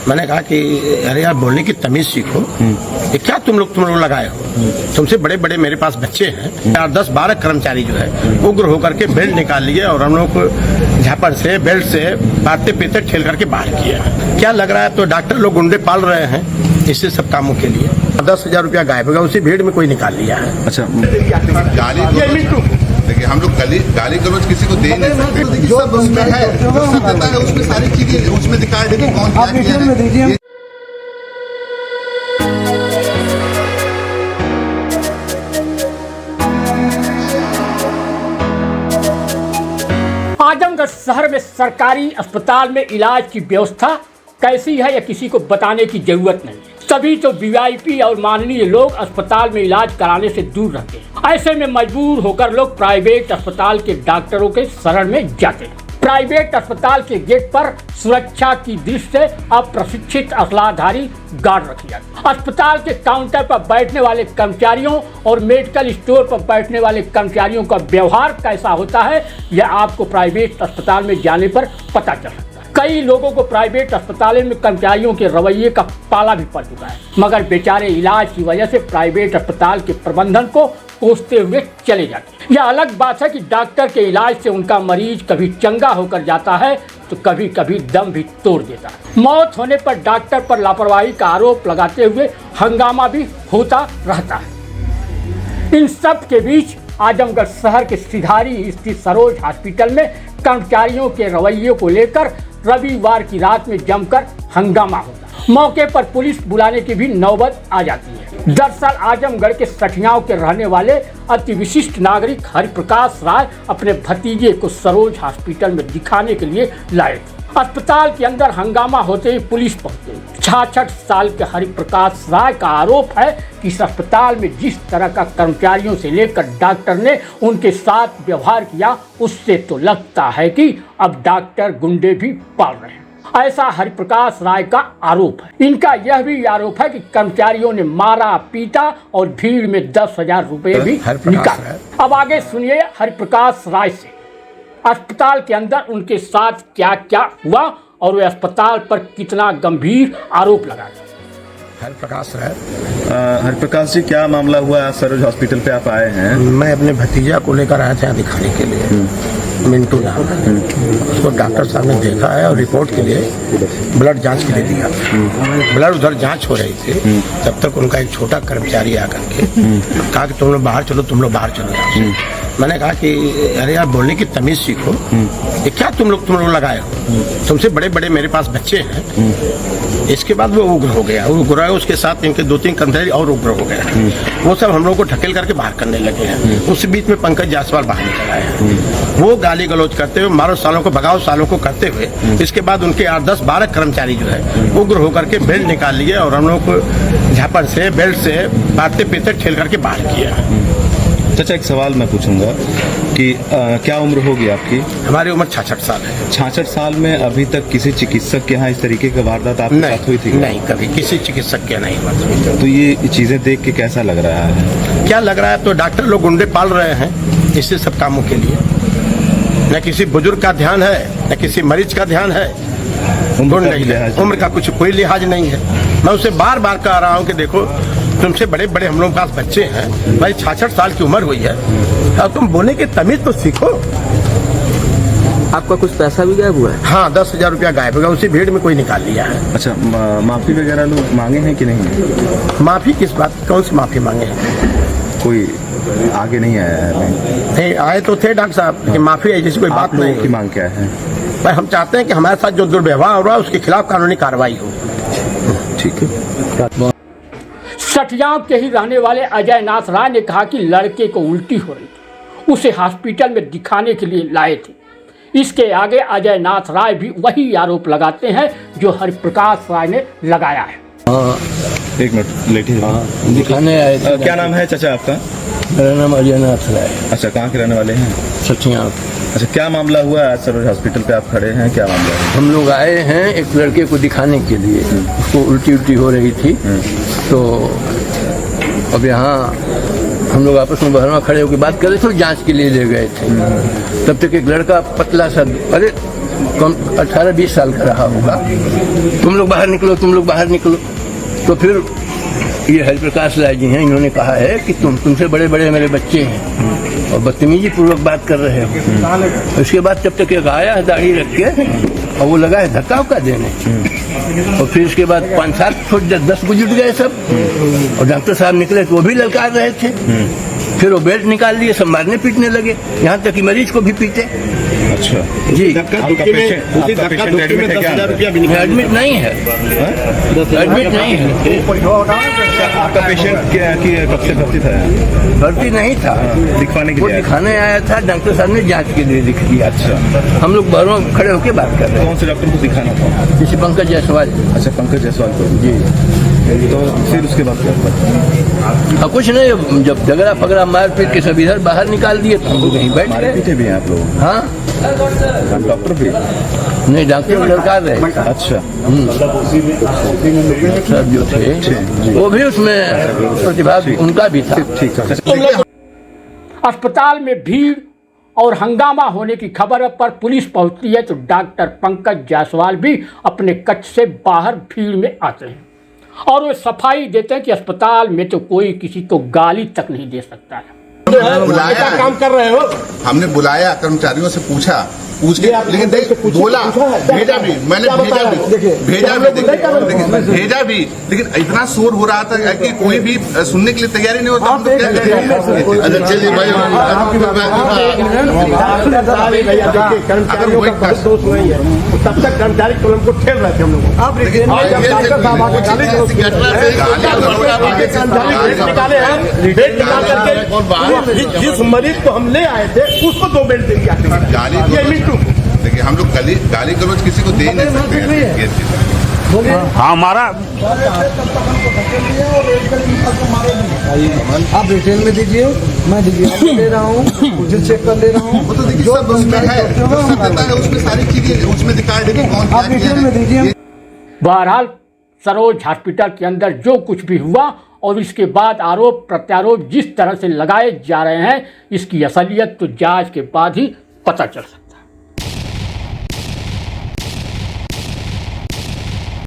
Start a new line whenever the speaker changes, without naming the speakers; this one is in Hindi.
मैंने कहा कि अरे यार बोलने की तमीज सीखो, ये क्या तुम लोग लगाए हो, तुमसे बड़े बड़े मेरे पास बच्चे हैं। 10-12 कर्मचारी जो है उग्र होकर के बेल्ट निकाल लिए और हम लोग को झापड़ से बेल्ट से मारते पीते ठेल करके बाहर किया। क्या लग रहा है तो डॉक्टर लोग गुंडे पाल रहे हैं इससे सब कामों के लिए। 10,000 रुपया गायब होगा, उसी भीड़ में कोई निकाल लिया है।
अच्छा,
देखिए हम लोग गाली गलौज किसी को दे ही नहीं सकते। जो उसमें है सत्यता है, उसमें सारी चीजें उसमें दिखाई देगी कौन क्या किया है।
आजमगढ़ शहर में सरकारी अस्पताल में इलाज की व्यवस्था कैसी है, या किसी को बताने की जरूरत नहीं है। सभी तो वीआईपी और माननीय लोग अस्पताल में इलाज कराने से दूर रहते हैं। ऐसे में मजबूर होकर लोग प्राइवेट अस्पताल के डॉक्टरों के शरण में जाते हैं। प्राइवेट अस्पताल के गेट पर सुरक्षा की दृष्टि से अप्रशिक्षित असलाधारी गार्ड रखे जाते हैं। अस्पताल के काउंटर पर बैठने वाले कर्मचारियों और मेडिकल स्टोर पर बैठने वाले कर्मचारियों का व्यवहार कैसा होता है, यह आपको प्राइवेट अस्पताल में जाने पर पता चल सकता है। कई लोगों को प्राइवेट अस्पतालों में कर्मचारियों के रवैये का पाला भी पड़ चुका है, मगर बेचारे इलाज की वजह से प्राइवेट अस्पताल के प्रबंधन को कोसते हुए चले जाते हैं। यह अलग बात है कि डॉक्टर के इलाज से उनका मरीज कभी चंगा होकर जाता है तो कभी कभी दम भी तोड़ देता है। मौत होने पर डॉक्टर पर लापरवाही का आरोप लगाते हुए हंगामा भी होता रहता है। इन सब के बीच आजमगढ़ शहर के सिधारी स्थित सरोज हॉस्पिटल में कर्मचारियों के रवैये को लेकर रविवार की रात में जमकर हंगामा होता। मौके पर पुलिस बुलाने की भी नौबत आ जाती है। दरअसल आजमगढ़ के सठियाओं के रहने वाले अति विशिष्ट नागरिक हरिप्रकाश राय अपने भतीजे को सरोज हॉस्पिटल में दिखाने के लिए लाए थे। अस्पताल के अंदर हंगामा होते ही पुलिस पहुंच गई। 66 साल के हरिप्रकाश राय का आरोप है कि इस अस्पताल में जिस तरह का कर्मचारियों से लेकर डॉक्टर ने उनके साथ व्यवहार किया, उससे तो लगता है कि अब डॉक्टर गुंडे भी पाल रहे हैं। ऐसा हरिप्रकाश राय का आरोप है। इनका यह भी आरोप है कि कर्मचारियों ने मारा पीटा और भीड़ में 10,000 रुपए भी निकाले। अब आगे सुनिए हरिप्रकाश राय से अस्पताल के अंदर उनके साथ क्या क्या हुआ और वे अस्पताल पर कितना गंभीर आरोप लगाया।
हरिप्रकाश जी, क्या मामला हुआ? सरोज हॉस्पिटल पे आप आए हैं।
मैं अपने भतीजा को लेकर आया था दिखाने के लिए, मिंटू नाम है। उसको डॉक्टर साहब ने देखा है और रिपोर्ट के लिए ब्लड जांच के लिए दिया। ब्लड उधर जांच हो रही थी, तब तक उनका एक छोटा कर्मचारी आकर के कहा कि तुम लोग बाहर चलो, तुम लोग बाहर चलो। मैंने कहा कि अरे यार बोलने की तमीज सीखो, ये क्या तुम लोग लगाए हो, तुमसे बड़े बड़े मेरे पास बच्चे हैं। इसके बाद वो उग्र हो गया, उग्र है, उसके साथ इनके 2-3 कर्मचारी और उग्र हो गए। वो सब हम लोग को ढकेल करके बाहर करने लगे हैं। उस बीच में पंकज जायसवाल बाहर निकल आए हैं। वो गाली गलौज करते हुए, मारो सालों को भगाओ सालों को करते हुए, इसके बाद उनके 8-10-12 कर्मचारी जो है उग्र होकर के बेल्ट निकाल लिए और हम लोग को झापड़ से बेल्ट से मारते पीते ठेल करके बाहर किया।
चाचा, एक सवाल मैं पूछूंगा कि क्या उम्र होगी आपकी?
हमारी उम्र 66 साल है।
66 साल में अभी तक किसी चिकित्सक के यहाँ इस तरीके का वारदात आपके साथ हुई थी?
नहीं, कभी किसी चिकित्सक के नहीं हुआ।
तो ये चीजें देख के कैसा लग रहा है?
क्या लग रहा है तो डॉक्टर लोग गुंडे पाल रहे हैं इससे सब कामों के लिए। न किसी बुजुर्ग का ध्यान है, न किसी मरीज का ध्यान है। उम्र का कुछ कोई लिहाज नहीं है। मैं उसे बार बार कह रहा हूँ कि देखो, तुमसे बड़े बड़े हम लोग के पास बच्चे हैं, भाई 66 साल की उम्र हुई है और तुम बोलने की तमीज तो सीखो।
आपका कुछ पैसा भी गायब हुआ है?
हाँ, 10,000 रुपया गायब होगा, उसी भीड़ में कोई निकाल लिया है।
अच्छा, माफी वगैरह लोग मांगे हैं कि नहीं?
माफी किस बात, कौन सी माफी मांगे हैं?
कोई आगे नहीं आया है?
नहीं आए तो थे डॉक्टर साहब, कि माफी है जैसी कोई बात नहीं।
की मांग क्या है?
भाई हम चाहते हैं कि हमारे साथ जो दुर्व्यवहार हो रहा है उसके खिलाफ कानूनी कार्रवाई हो।
ठीक है।
सठियाओं के ही रहने वाले अजय नाथ राय ने कहा कि लड़के को उल्टी हो रही थी, उसे हॉस्पिटल में दिखाने के लिए लाए थे। इसके आगे अजय नाथ राय भी वही आरोप लगाते हैं जो हरिप्रकाश राय ने लगाया है।
एक मिनट लेटिए।
दिखाने आए थे।
क्या नाम है चाचा आपका?
मेरा नाम अजय नाथ राय।
अच्छा, कहाँ के रहने वाले हैं?
सठियाँ।
अच्छा, क्या मामला हुआ? आज सरोज हॉस्पिटल पे आप खड़े हैं, क्या मामला है?
हम लोग आए हैं एक लड़के को दिखाने के लिए, उसको उल्टी हो रही थी। तो अब यहाँ हम लोग आपस में बाहर में खड़े होकर बात कर रहे थे, जांच के लिए ले गए थे। तब तक एक लड़का पतला सा, अरे कम 18-20 साल का रहा होगा। तुम लोग बाहर निकलो, तुम लोग बाहर निकलो। तो फिर ये हरिप्रकाश राय जी हैं, इन्होंने कहा है कि तुमसे बड़े बड़े मेरे बच्चे हैं और बदतमीजी पूर्वक बात कर रहे हो। उसके बाद जब तक एक आया है दाढ़ी रख के और वो लगा है धक्का उक्का देने, और फिर इसके बाद 5-7 फुट 10 बुजुर्ग गए सब, और डॉक्टर साहब निकले तो वो भी ललकार रहे थे। फिर वो बेल्ट निकाल लिए, सब मारने पीटने लगे, यहाँ तक कि मरीज को भी पीटे।
अच्छा
जी,
एडमिट
नहीं है, एडमिट नहीं है।
आपका पेशेंट कब से भर्ती था?
भर्ती नहीं था,
दिखवाने के
वो
लिए
दिखाने आया था। डॉक्टर साहब ने जांच के लिए लिख दिया।
अच्छा,
हम लोग बाहरों खड़े होकर बात कर रहे हैं।
कौन से डॉक्टर को दिखाना था?
किसी पंकज जायसवाल।
अच्छा, पंकज जायसवाल को।
जी,
तो फिर उसके बाद क्या हुआ?
हाँ, कुछ नहीं, जब झगड़ा फगड़ा मार पीट के सब इधर बाहर निकाल दिए तो हम लोग यहीं बैठ गए।
पीछे भी हैं आप लोग?
हाँ,
डॉक्टर भी
नहीं, डॉक्टर लड़का रहे।
अच्छा,
सब जो थे वो भी उसमें प्रतिभाग उनका भी था।
ठीक है।
अस्पताल में भीड़ और हंगामा होने की खबर पर पुलिस पहुंचती है तो डॉक्टर पंकज जायसवाल भी अपने कक्ष से बाहर भीड़ में आते हैं और वे सफाई देते हैं कि अस्पताल में तो कोई किसी को गाली तक नहीं दे सकता है।
बुलाया, काम कर रहे हो, हमने बुलाया, कर्मचारियों से पूछ के, लेकिन बोला, भेजा भी, मैंने भेजा भी, लेकिन इतना शोर हो रहा था कि कोई भी सुनने के लिए तैयारी नहीं होता। चलिए भाई,
तब तक कर्मचारी को ठेल रहे थे हम लोग। जिस मरीज को हम ले आए थे उसको 2 बेल्ट दे दिया।
देखिए, हम लोग गाली गलौज किसी को दे नहीं सकते।
हाँ, हमारा
आप रिटेल में दीजिए, मैं डिजिटल ले रहा हूँ, मुझे चेक कर ले रहा हूँ।
वो तो देखिए सब उसमें है, सत्यता है, उसमें सारी चीजें उसमें रिकॉर्ड है कि कौन क्या
आप रिटेल में दीजिए।
बहरहाल सरोज हॉस्पिटल के अंदर जो कुछ भी हुआ और इसके बाद आरोप प्रत्यारोप जिस तरह से लगाए जा रहे हैं, इसकी असलियत तो जांच के बाद ही पता चल सकती है।